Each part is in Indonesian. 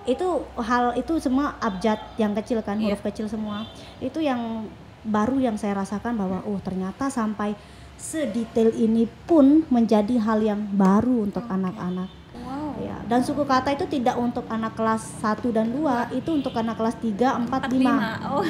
Itu hal itu semua abjad yang kecil kan, huruf kecil semua. Itu yang baru yang saya rasakan bahwa ternyata sampai sedetail ini pun menjadi hal yang baru untuk anak-anak. Wow. Ya, dan suku kata itu tidak untuk anak kelas 1 dan 2, itu untuk anak kelas 3, 4, 5. Oh.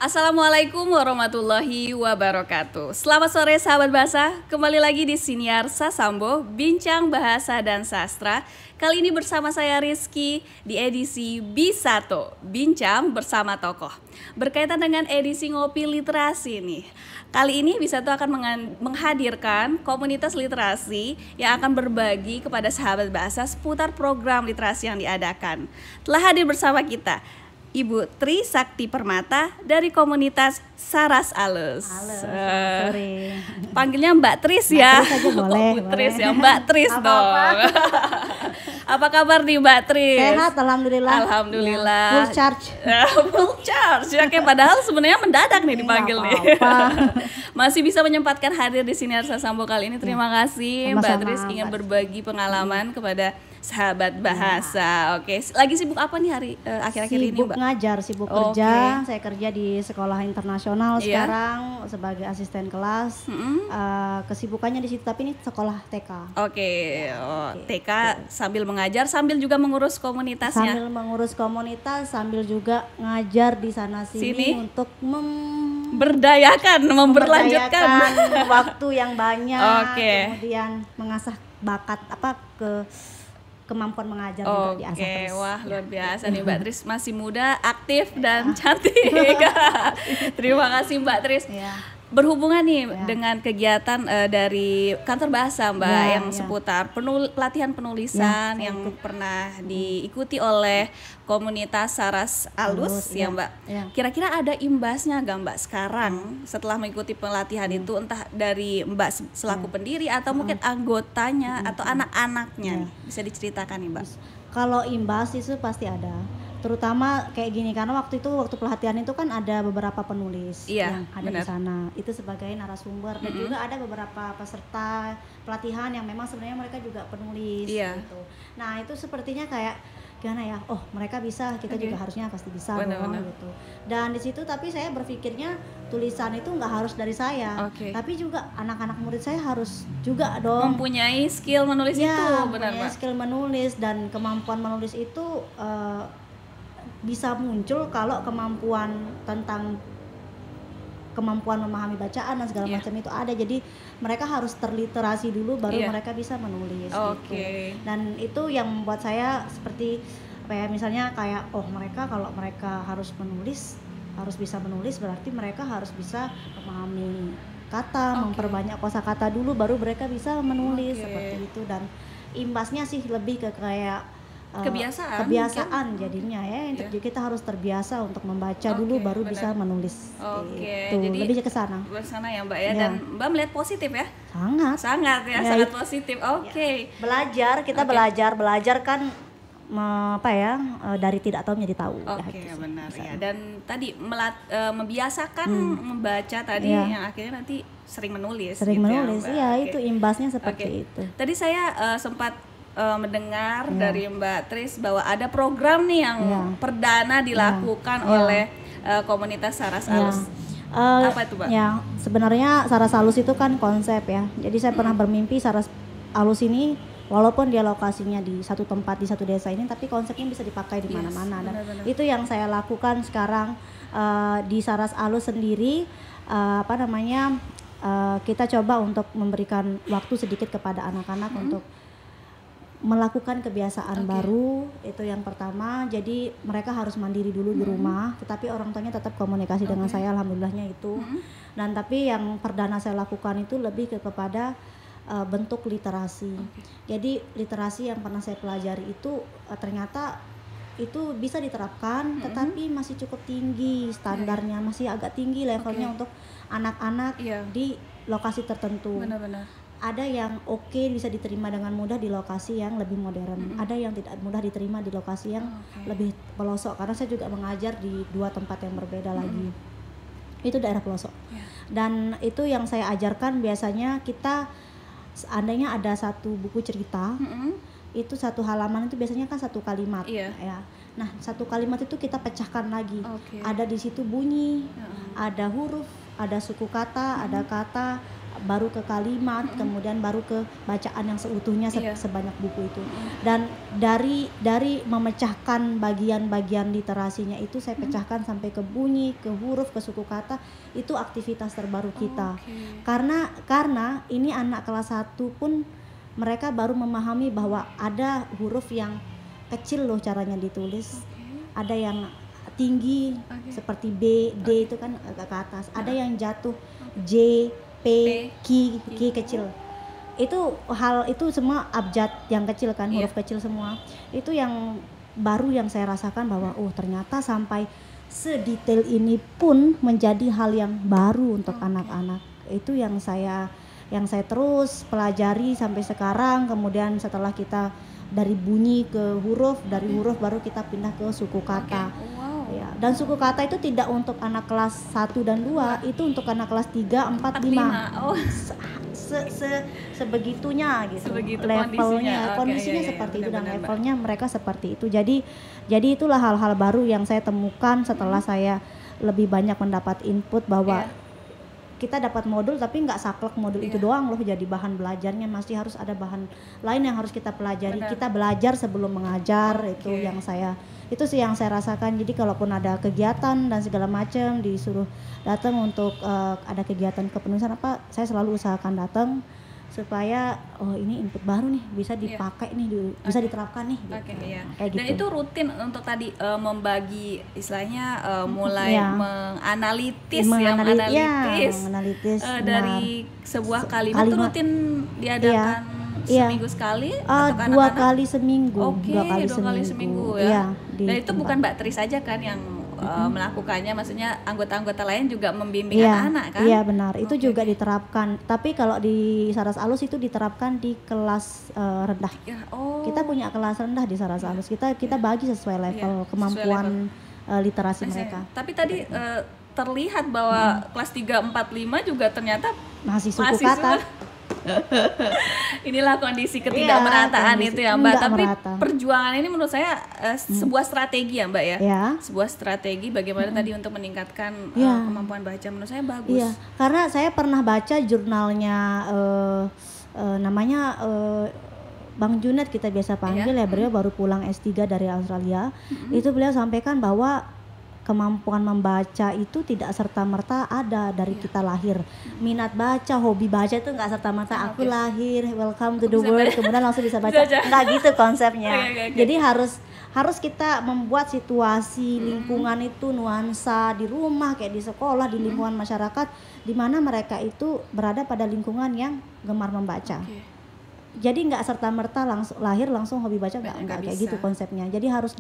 Assalamualaikum warahmatullahi wabarakatuh. Selamat sore sahabat bahasa, kembali lagi di Siniar Sasambo, Bincang Bahasa dan Sastra. Kali ini bersama saya Rizky di edisi Bisato, Bincang bersama Tokoh. Berkaitan dengan edisi Ngopi Literasi nih. Kali ini Bisato akan menghadirkan komunitas literasi yang akan berbagi kepada sahabat bahasa seputar program literasi yang diadakan. Telah hadir bersama kita Ibu Tri Sakti Permata dari komunitas Saras Alus. Sorry. Panggilnya Mbak Tris ya. Mbak Tris aja boleh. Bu Tris ya, Mbak Tris dong. Apa kabar nih Mbak Tris? Sehat, alhamdulillah. Alhamdulillah. Full charge. Full charge. Ya, kayak padahal sebenarnya mendadak nih dipanggil nih. Masih bisa menyempatkan hadir di Siniar Sasambo kali ini. Terima kasih Mbak Tris ingin berbagi pengalaman kepada sahabat bahasa. Oke, lagi sibuk apa nih akhir-akhir ini, Mbak? Sibuk ngajar, sibuk kerja. Saya kerja di sekolah internasional sekarang sebagai asisten kelas. Kesibukannya di situ, tapi ini sekolah TK. TK sambil mengajar, sambil juga mengurus komunitasnya. Sambil mengurus komunitas, sambil juga ngajar di sana sini untuk memberdayakan waktu yang banyak. Kemudian mengasah bakat kemampuan mengajar juga diasah terus. Wah, luar biasa nih Mbak Tris, masih muda, aktif dan cantik. Terima kasih Mbak Tris. Berhubungan nih dengan kegiatan dari kantor bahasa Mbak yang seputar pelatihan penulisan yang pernah diikuti oleh komunitas Saras Alus ya Mbak. Kira-kira ada imbasnya gak Mbak sekarang setelah mengikuti pelatihan itu, entah dari Mbak selaku pendiri atau mungkin anggotanya atau anak-anaknya, bisa diceritakan nih Mbak? Kalau imbas itu pasti ada, terutama kayak gini karena waktu pelatihan itu kan ada beberapa penulis yang ada di sana, itu sebagai narasumber dan juga ada beberapa peserta pelatihan yang memang sebenarnya mereka juga penulis gitu. Nah itu sepertinya kayak gimana ya, mereka bisa, kita juga harusnya pasti bisa dong gitu. Dan di situ tapi saya berpikirnya tulisan itu nggak harus dari saya, tapi juga anak-anak murid saya harus juga dong mempunyai skill menulis itu, benar Mbak. Skill menulis dan kemampuan menulis itu bisa muncul kalau kemampuan memahami bacaan dan segala macam itu ada. Jadi mereka harus terliterasi dulu baru mereka bisa menulis gitu. Dan itu yang membuat saya seperti misalnya kayak kalau mereka harus menulis, harus bisa menulis, berarti mereka harus bisa memahami kata, memperbanyak kosakata dulu baru mereka bisa menulis seperti itu. Dan imbasnya sih lebih ke kayak kebiasaan jadinya jadi kita harus terbiasa untuk membaca dulu baru bisa menulis gitu. Jadi lebih ke sana ya Mbak ya. Dan Mbak melihat positif ya? Sangat positif. Belajar kan dari tidak tahu menjadi tahu. Benar ya. Dan tadi membiasakan membaca tadi yang akhirnya nanti sering menulis itu imbasnya seperti itu. Tadi saya sempat mendengar dari Mbak Tris bahwa ada program nih yang perdana dilakukan oleh komunitas Saras Alus. Apa itu Mbak? Sebenarnya Saras Alus itu kan konsep ya. Jadi saya pernah bermimpi Saras Alus ini walaupun dia lokasinya di satu tempat di satu desa ini, tapi konsepnya bisa dipakai di mana-mana. Dan itu yang saya lakukan sekarang di Saras Alus sendiri. Kita coba untuk memberikan waktu sedikit kepada anak-anak untuk melakukan kebiasaan baru, itu yang pertama. Jadi mereka harus mandiri dulu di rumah, tetapi orang tuanya tetap komunikasi dengan saya, alhamdulillahnya itu. Dan tapi yang perdana saya lakukan itu lebih kepada bentuk literasi. Jadi literasi yang pernah saya pelajari itu ternyata itu bisa diterapkan, tetapi masih cukup tinggi standarnya, masih agak tinggi levelnya untuk anak-anak di lokasi tertentu. Benar-benar. Ada yang bisa diterima dengan mudah di lokasi yang lebih modern, ada yang tidak mudah diterima di lokasi yang lebih pelosok, karena saya juga mengajar di 2 tempat yang berbeda lagi. Itu daerah pelosok. Dan itu yang saya ajarkan biasanya, kita seandainya ada satu buku cerita, itu satu halaman itu biasanya kan 1 kalimat ya. Nah, 1 kalimat itu kita pecahkan lagi. Ada di situ bunyi, ada huruf, ada suku kata, ada kata, baru ke kalimat, kemudian baru ke bacaan yang seutuhnya sebanyak buku itu. Dan dari memecahkan bagian-bagian literasinya itu, saya pecahkan sampai ke bunyi, ke huruf, ke suku kata. Itu aktivitas terbaru kita. Karena ini anak kelas 1 pun mereka baru memahami bahwa ada huruf yang kecil loh caranya ditulis. Ada yang tinggi seperti B, D itu kan agak ke atas. Ada yang jatuh J, P, Q kecil. Itu semua abjad yang kecil kan, huruf kecil semua. Itu yang baru yang saya rasakan bahwa ternyata sampai sedetail ini pun menjadi hal yang baru untuk anak-anak. Itu yang saya terus pelajari sampai sekarang. Kemudian setelah kita dari bunyi ke huruf, dari huruf baru kita pindah ke suku kata. Ya, dan suku kata itu tidak untuk anak kelas 1 dan 2, itu untuk anak kelas 3, 4, 5. Sebegitunya gitu. Levelnya, kondisinya seperti itu dan levelnya mereka seperti itu. Jadi itulah hal-hal baru yang saya temukan setelah saya lebih banyak mendapat input bahwa kita dapat modul tapi nggak saklek modul itu doang loh jadi bahan belajarnya, masih harus ada bahan lain yang harus kita pelajari. Kita belajar sebelum mengajar. Itu sih yang saya rasakan. Jadi kalaupun ada kegiatan dan segala macam disuruh datang untuk ada kegiatan kepenulisan apa, saya selalu usahakan datang supaya ini input baru nih bisa dipakai nih, bisa diterapkan nih gitu. Kayak gitu. Dan itu rutin untuk tadi membagi istilahnya mulai menganalitis dari sebuah kalimat itu rutin diadakan seminggu sekali atau 2 kali seminggu. 2 kali seminggu ya. Dan itu tempat. bukan Mbak Tris saja kan yang melakukannya, maksudnya anggota-anggota lain juga membimbing anak-anak kan? Iya benar, itu juga diterapkan. Tapi kalau di Saras Alus itu diterapkan di kelas rendah. Kita punya kelas rendah di Saras Alus. Kita bagi sesuai level kemampuan literasi mereka. Tapi tadi terlihat bahwa kelas 3, 4, 5 juga ternyata masih suku kata. Inilah kondisi ketidakmerataan itu ya Mbak. Tapi perjuangan ini menurut saya sebuah strategi ya Mbak ya. Sebuah strategi bagaimana tadi untuk meningkatkan kemampuan baca, menurut saya bagus. Karena saya pernah baca jurnalnya namanya Bang Junet kita biasa panggil ya, beliau baru pulang S3 dari Australia. Itu beliau sampaikan bahwa kemampuan membaca itu tidak serta-merta ada dari kita lahir. Minat baca, hobi baca itu nggak serta-merta aku lahir, welcome to the world, kemudian langsung bisa baca. Nggak gitu konsepnya. Jadi harus kita membuat situasi lingkungan itu, nuansa di rumah, kayak di sekolah, di lingkungan masyarakat, di mana mereka itu berada pada lingkungan yang gemar membaca. Jadi nggak serta-merta lahir langsung hobi baca, nggak kayak gitu konsepnya. Jadi harus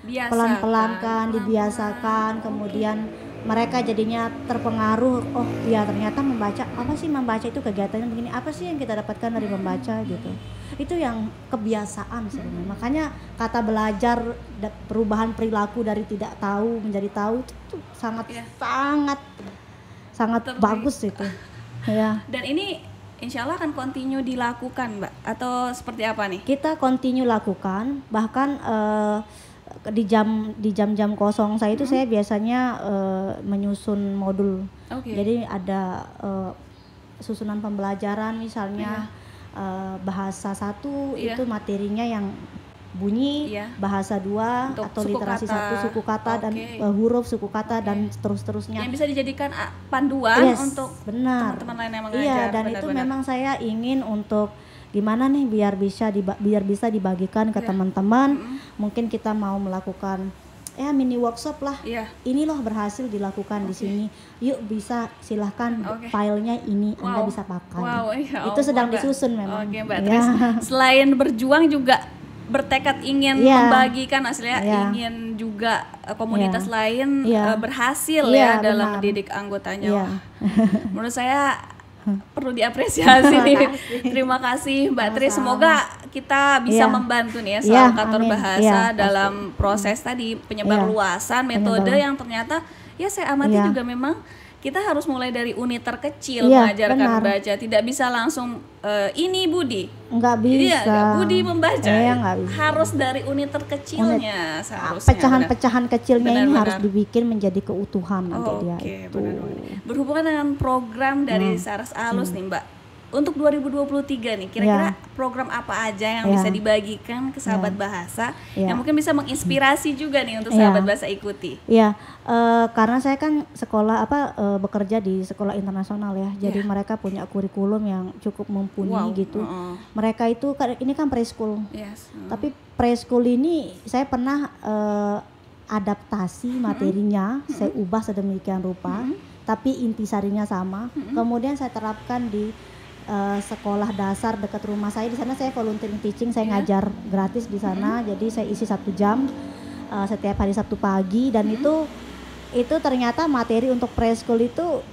pelan-pelan dibiasakan, kemudian mereka jadinya terpengaruh, ternyata membaca, apa sih membaca itu kegiatannya begini, apa sih yang kita dapatkan dari membaca gitu. Itu yang kebiasaan sebenarnya. Makanya kata belajar, perubahan perilaku dari tidak tahu menjadi tahu itu sangat bagus itu. Dan ini insya Allah akan continue dilakukan Mbak, atau seperti apa nih? Kita continue lakukan, bahkan di jam-jam kosong saya itu saya biasanya menyusun modul. Jadi ada susunan pembelajaran misalnya, bahasa 1 itu materinya yang bunyi, bahasa 2 untuk atau literasi 1 suku kata dan huruf suku kata dan terus-terusnya. Yang bisa dijadikan panduan untuk teman-teman lain yang mengajar. Iya, dan itu memang saya ingin untuk gimana nih biar bisa dibagikan ke teman-teman. Mungkin kita mau melakukan mini workshop lah. Ini loh berhasil dilakukan di sini. Yuk bisa silahkan filenya ini Anda bisa pakai. Itu sedang disusun memang. Mbak Tris. Selain berjuang juga bertekad ingin membagikan hasilnya, ingin juga komunitas lain berhasil dalam mendidik anggotanya. Menurut saya perlu diapresiasi nih. Terima kasih Mbak Tris. Semoga kita bisa membantu nih selalu kantor bahasa dalam proses tadi penyebarluasan metode yang ternyata saya amati juga memang kita harus mulai dari unit terkecil mengajarkan baca. Tidak bisa langsung ini Budi. Enggak bisa. Budi membaca. Harus dari unit terkecilnya seharusnya. Pecahan-pecahan kecilnya ini harus dibikin menjadi keutuhan nanti dia itu. Berhubungan dengan program dari Saras Alus nih Mbak. Untuk 2023 nih, kira-kira program apa aja yang bisa dibagikan ke sahabat bahasa yang mungkin bisa menginspirasi juga nih untuk sahabat bahasa ikuti? Karena saya kan sekolah bekerja di sekolah internasional ya, jadi mereka punya kurikulum yang cukup mumpuni gitu. Mereka itu ini kan preschool, tapi preschool ini saya pernah adaptasi materinya, saya ubah sedemikian rupa, tapi intisarinya sama. Kemudian saya terapkan di sekolah dasar dekat rumah saya. Di sana saya volunteer teaching, saya ngajar gratis di sana. Jadi saya isi 1 jam setiap hari Sabtu pagi, dan itu ternyata materi untuk preschool itu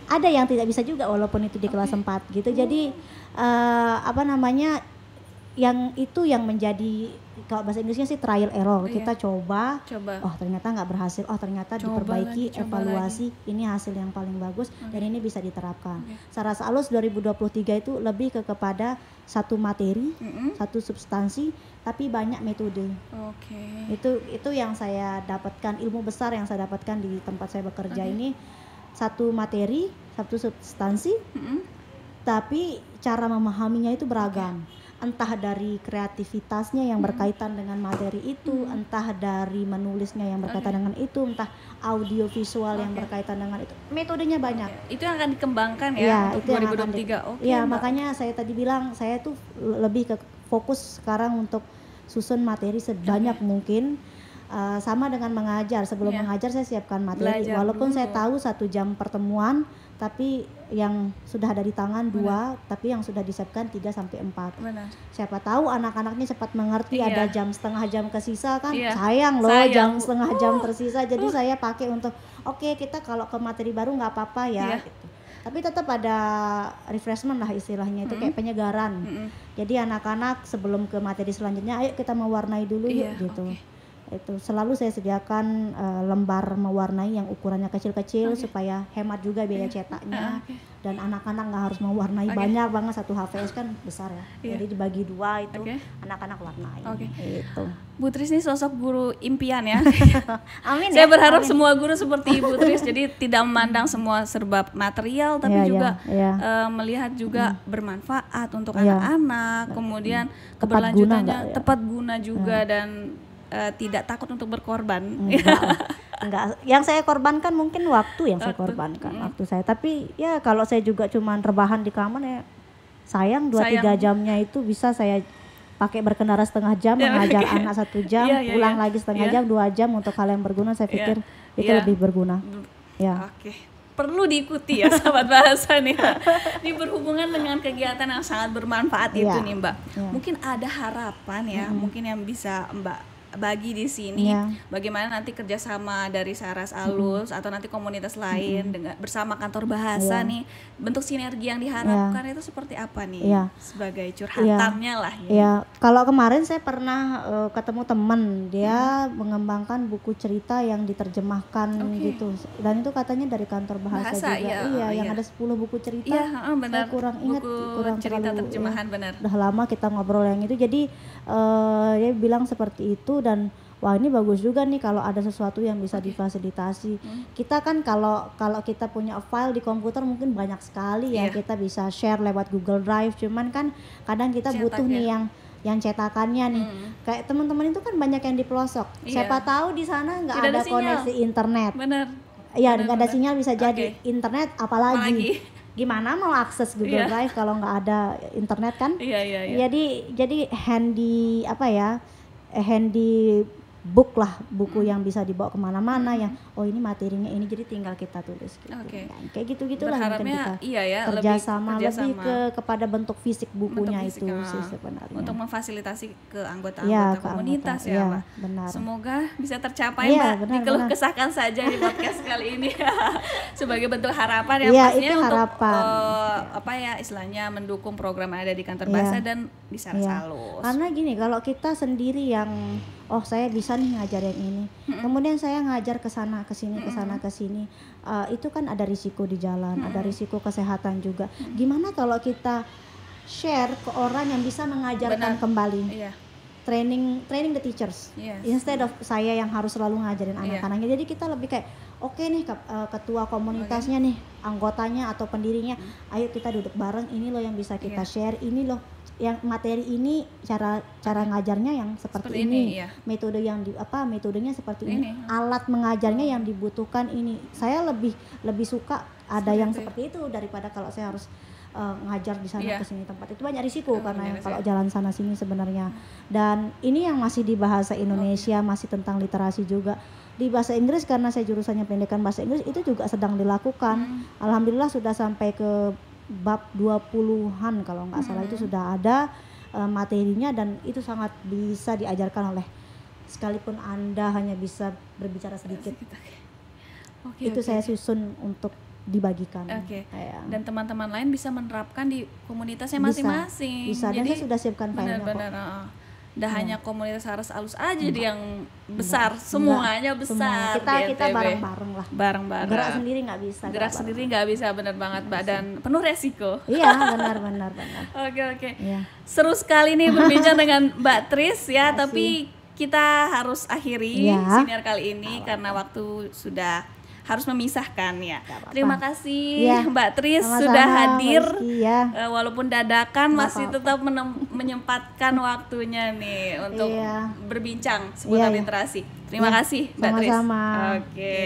ada yang tidak bisa juga walaupun itu di kelas 4 gitu. Jadi yang menjadi, kalau bahasa Inggrisnya sih trial error. Kita coba. Oh ternyata nggak berhasil. Oh ternyata diperbaiki, evaluasi. Ini hasil yang paling bagus dan ini bisa diterapkan. Saras Alus 2023 itu lebih kepada satu materi, satu substansi, tapi banyak metode. Itu yang saya dapatkan, ilmu besar yang saya dapatkan di tempat saya bekerja ini. Satu materi, satu substansi, tapi cara memahaminya itu beragam. Entah dari kreativitasnya yang berkaitan dengan materi itu, entah dari menulisnya yang berkaitan dengan itu, entah audio visual yang berkaitan dengan itu. Metodenya banyak. Itu yang akan dikembangkan untuk 2023. Makanya saya tadi bilang saya tuh lebih ke fokus sekarang untuk susun materi sebanyak mungkin. Sama dengan mengajar. Sebelum mengajar saya siapkan materi. Walaupun saya tahu 1 jam pertemuan, tapi yang sudah ada di tangan 2, tapi yang sudah disiapkan 3-4. Siapa tahu anak-anaknya cepat mengerti. Ada jam setengah jam kesisa kan, sayang loh jam setengah jam tersisa. Jadi saya pakai untuk kita kalau ke materi baru nggak apa-apa ya. Gitu. Tapi tetap ada refreshment lah istilahnya, itu kayak penyegaran. Jadi anak-anak sebelum ke materi selanjutnya, ayo kita mewarnai dulu yuk gitu. Itu selalu saya sediakan lembar mewarnai yang ukurannya kecil-kecil supaya hemat juga biaya cetaknya. Dan anak-anak nggak harus mewarnai banyak banget, 1 HVS kan besar ya. Jadi dibagi 2 itu anak-anak warnai. Itu. Bu Tris ini sosok guru impian ya. Amin. Saya berharap semua guru seperti Ibu Tris, jadi tidak memandang semua serba material, tapi juga melihat juga bermanfaat untuk anak-anak, kemudian keberlanjutannya tepat guna juga dan tidak takut untuk berkorban. Enggak. Yang saya korbankan mungkin waktu yang saya korbankan, waktu saya. Tapi ya kalau saya juga cuman rebahan di kamar ya sayang 2-3 jamnya itu bisa saya pakai berkendara setengah jam, mengajar anak 1 jam, pulang lagi setengah jam, 2 jam untuk hal yang berguna. Saya pikir itu lebih berguna. Perlu diikuti ya sahabat bahasa nih. Ini berhubungan dengan kegiatan yang sangat bermanfaat itu nih Mbak. Mungkin ada harapan mungkin yang bisa Mbak bagi di sini, bagaimana nanti kerjasama dari Saras Alus atau nanti komunitas lain dengan bersama kantor bahasa nih, bentuk sinergi yang diharapkan itu seperti apa nih sebagai curhatannya lah. Kalau kemarin saya pernah ketemu teman, dia mengembangkan buku cerita yang diterjemahkan gitu, dan itu katanya dari kantor bahasa juga. Yang ada 10 buku cerita. Benar. Saya kurang ingat, kurang cerita terjemahan benar. Udah lama kita ngobrol yang itu, jadi dia bilang seperti itu. Dan wah ini bagus juga nih kalau ada sesuatu yang bisa difasilitasi. Kita kan kalau kita punya file di komputer mungkin banyak sekali ya, kita bisa share lewat Google Drive, cuman kan kadang kita butuh nih yang cetakannya nih. Kayak teman-teman itu kan banyak yang di pelosok. Siapa tahu di sana nggak ada koneksi internet. Bener. Iya, nggak ada sinyal bisa jadi. Internet apalagi. Gimana mau akses Google Drive kalau nggak ada internet kan? Jadi handy handy book lah, buku yang bisa dibawa kemana-mana, yang ini materinya ini, jadi tinggal kita tulis gitu. Kayak gitu-gitulah mungkin kita kerjasama lebih kepada bentuk fisik bukunya itu sih sebenarnya. Untuk memfasilitasi ke anggota-anggota komunitas ya, Mbak. Benar. Semoga bisa tercapai Mbak, dikeluh kesahkan saja di podcast kali ini sebagai bentuk harapan ya, pastinya untuk istilahnya mendukung program yang ada di kantor bahasa dan di Sarsalus. Karena gini, kalau kita sendiri yang saya bisa nih ngajar yang ini, kemudian saya ngajar ke sana ke sini itu kan ada risiko di jalan, ada risiko kesehatan juga. Gimana kalau kita share ke orang yang bisa mengajarkan kembali, training the teachers, instead of saya yang harus selalu ngajarin anak-anaknya. Jadi kita lebih kayak oke nih ketua komunitasnya nih, anggotanya atau pendirinya, ayo kita duduk bareng, ini loh yang bisa kita share, ini loh yang materi ini, cara ngajarnya yang seperti ini, metode yang metodenya seperti ini, alat mengajarnya yang dibutuhkan ini. Saya lebih suka ada yang seperti itu daripada kalau saya harus ngajar di sana ke sini tempat. Itu banyak risiko karena kalau jalan sana sini sebenarnya. Dan ini yang masih di bahasa Indonesia, masih tentang literasi juga. Di bahasa Inggris, karena saya jurusannya pendidikan bahasa Inggris, itu juga sedang dilakukan. Alhamdulillah sudah sampai ke bab 20-an kalau nggak salah, itu sudah ada materinya, dan itu sangat bisa diajarkan oleh, sekalipun Anda hanya bisa berbicara sedikit. Saya susun untuk dibagikan. Dan teman-teman lain bisa menerapkan di komunitasnya masing-masing. Bisa. Dan saya sudah siapkan filenya kok. Hanya komunitas harus alus aja yang besar, semuanya besar. Kita bareng-bareng lah. Bareng-bareng. Gerak sendiri nggak bisa. Sendiri nggak bisa, benar banget Mbak, dan penuh resiko. Iya, benar. Oke. Seru sekali nih berbincang dengan Mbak Tris ya, tapi kita harus akhiri siniar kali ini karena waktu sudah harus memisahkan ya. Terima kasih Mbak Tris sudah hadir, walaupun dadakan masih tetap menyempatkan waktunya nih untuk berbincang seputar literasi. Terima kasih Mbak Tris. Oke.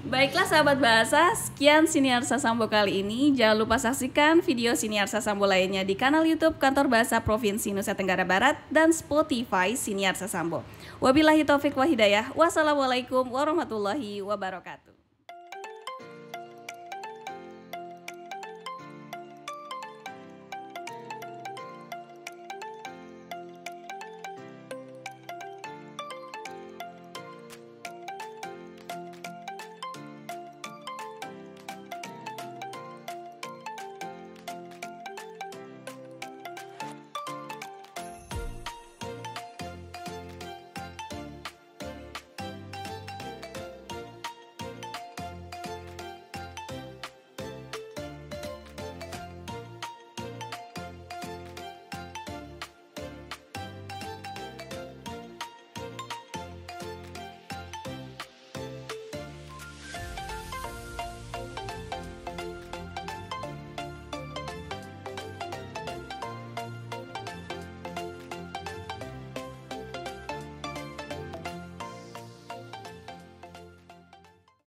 Baiklah sahabat bahasa, sekian Siniar Sasambo kali ini. Jangan lupa saksikan video Siniar Sasambo lainnya di kanal YouTube Kantor Bahasa Provinsi Nusa Tenggara Barat dan Spotify Siniar Sasambo. Wabillahi taufik wa hidayah. Wassalamualaikum warahmatullahi wabarakatuh.